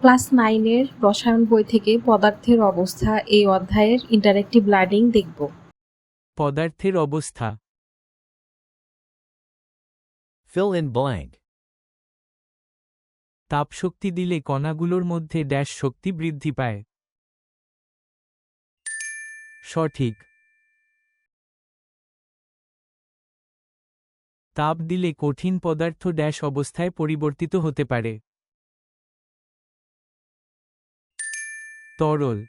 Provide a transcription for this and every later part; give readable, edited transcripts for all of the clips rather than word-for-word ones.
Class 9 এর রসায়ন বই থেকে পদার্থের অবস্থা এই অধ্যায়ের ইন্টারেক্টিভ লার্নিং দেখব। পদার্থের অবস্থা। Fill in blank. তাপশক্তি দিলে কণাগুলোর মধ্যে ড্যাশ শক্তি বৃদ্ধি পায়। সঠিক। তাপ দিলে কঠিন পদার্থ ড্যাশ অবস্থায় পরিবর্তিত হতে পারে। তরল।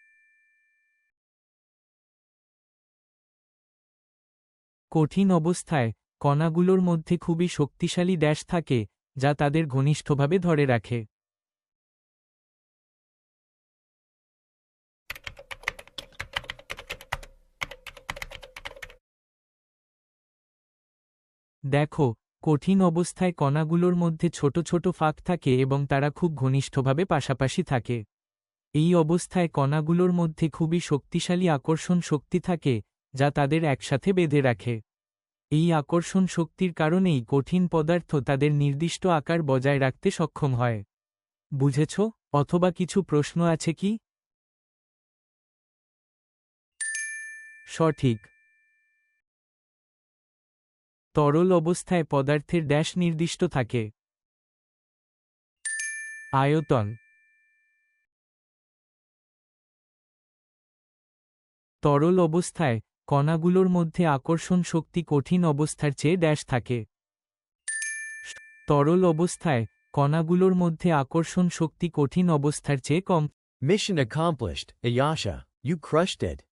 কঠিন অবস্থায় কণাগুলোর মধ্যে খুবই শক্তিশালী ড্যাশ থাকে যা তাদের ঘনিষ্ঠভাবে ধরে রাখে। দেখো, কঠিন অবস্থায় কণাগুলোর মধ্যে ছোট ছোট ফাঁক থাকে এবং তারা খুব ঘনিষ্ঠভাবে পাশাপাশি থাকে। এই অবস্থায় কণাগুলোর মধ্যে খুবই শক্তিশালী আকর্ষণ শক্তি থাকে যা তাদের একসাথে বেঁধে রাখে। এই আকর্ষণ শক্তির কারণেই কঠিন পদার্থ তাদের নির্দিষ্ট আকার বজায় রাখতে সক্ষম হয়। বুঝেছ? অথবা কিছু প্রশ্ন আছে কি? সঠিক। তরল অবস্থায় পদার্থের ড্যাশ নির্দিষ্ট থাকে। আয়তন। তরল অবস্থায় কণাগুলোর মধ্যে আকর্ষণ শক্তি কঠিন অবস্থার চেয়ে ড্যাশ থাকে। তরল অবস্থায় কণাগুলোর মধ্যে আকর্ষণ শক্তি কঠিন অবস্থার চেয়ে কম। Mission accomplished, Ayasha. You crushed it.